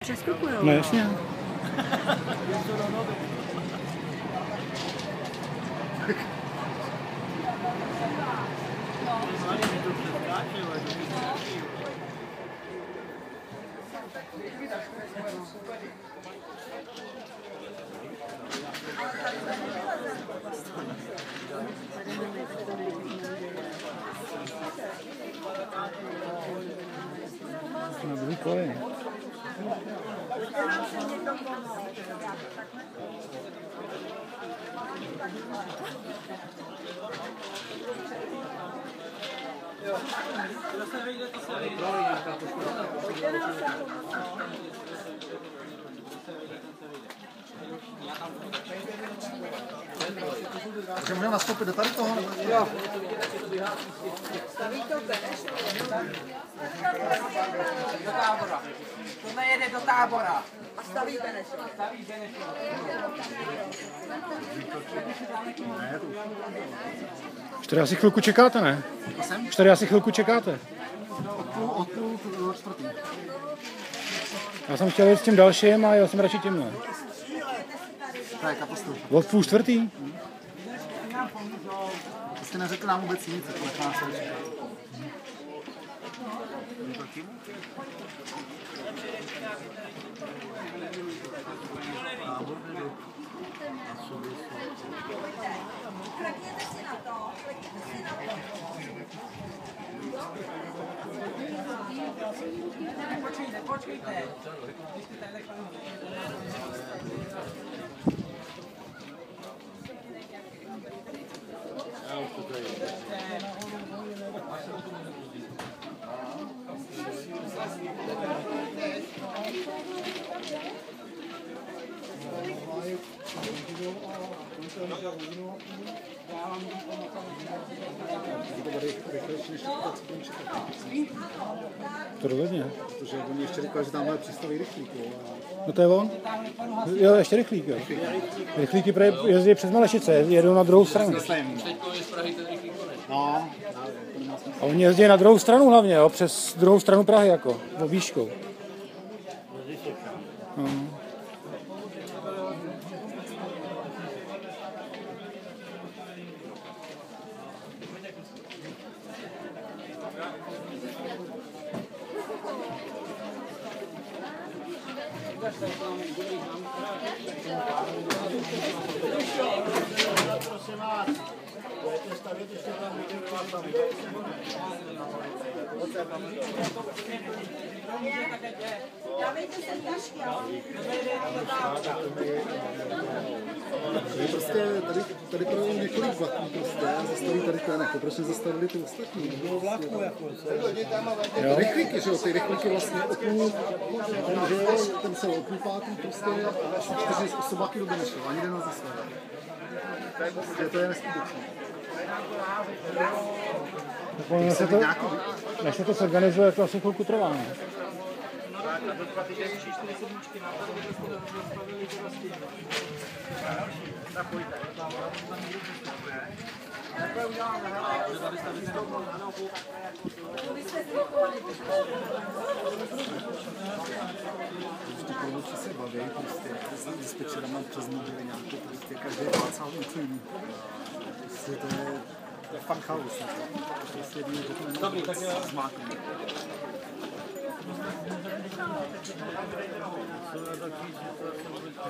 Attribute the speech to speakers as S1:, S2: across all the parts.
S1: Přeskupujou.
S2: No jasně. Na druhý koleji.
S3: Takže můžeme nastoupit do tady toho?
S2: Jo.
S1: Staví to Beneš?
S4: Do tábora. Tohle jede do tábora.
S1: A staví Beneš.
S4: Staví Beneš.
S2: Už tady asi chvilku čekáte, ne? Už tady asi chvilku čekáte.
S3: Od půl do čtvrtý.
S2: Já jsem chtěl jít s tím dalším a jel jsem radši tímhle.
S3: To je katastrofa.
S2: Od půl čtvrtý?
S3: Jste neřekl nám vůbec nic, jako nechá se říkat.
S1: Klikněte si na to, klikněte si na to.
S4: Počkejte.
S2: To rozhodně.
S3: Protože oni ještě říkali, že tamhle přistaví rychlík.
S2: No to je on? Jo, ještě rychlík, jo. Rychlíky jezdí přes Malešice, jedou na druhou stranu.
S3: No.
S2: A oni jezdí na druhou stranu hlavně, jo, přes druhou stranu Prahy, jako, výškou. No.
S1: Dávejte sem tašky, jo.
S3: Prostě tady projel několik vlaků prostě a zastaví tady ten, jako proč nezastavili ty ostatní? Bylo vlaků jako. Rychlíky, že jo, ty rychlíky vlastně o půl, že jo, ten se o půl pátý prostě a asi 4 osobáky do Benešova, ani jeden nezastavil. To je neskutečné.
S2: Než se to zorganizuje, to asi chvilku trvá. Ne?
S3: Vždycky se baví, prostě s dispečerama přes mobily nějaké, prostě každý plácal něco jiný. Prostě to je fakt chaos. To je jediný, že to nemá zmáknout.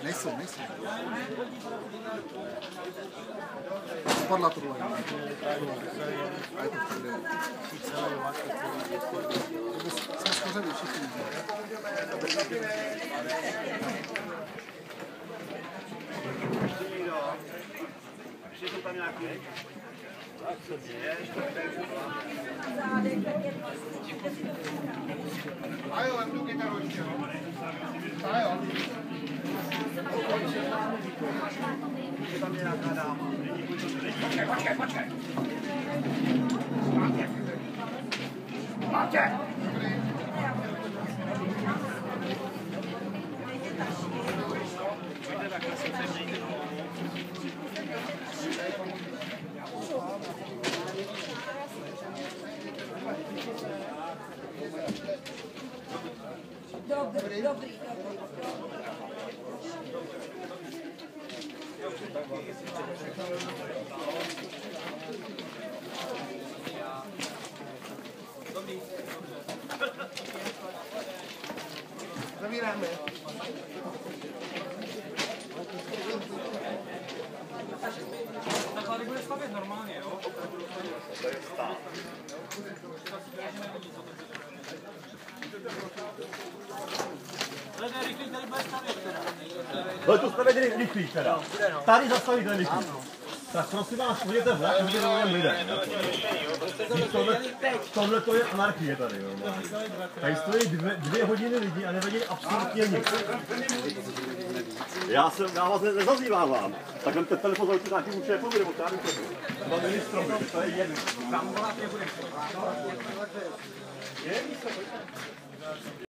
S3: Nejsou. Spadla tohle. A je to v prdeli. Jsme schořeli všichni.
S5: Ještě to tam nějaký? Tak se děje. A jo, tu kytaru ještě, jo. A jo. Už je tam nějaká dáma. Počkej. Máte.
S1: Dobrý.
S3: Zavíráme.
S6: Tak tady bude stavět normálně, jo?
S5: To je stát.
S6: Ale ne, rychlý tady bude stavět teda.
S5: Ale to stavět rychlý teda. Tady zastavíte rychlý. Tak prosím vás, půjdete vlak, můžete do něm lidé. Tohle to je anarchie tady, jo. Tady stojí 2 hodiny lidí a nevěděli absolutně nic. Já vás nezazývávám. Tak ten telefon zaujte nějakým šéfovi, nebo tady to ministrovi, to je jedno.
S6: Tam volat nebude.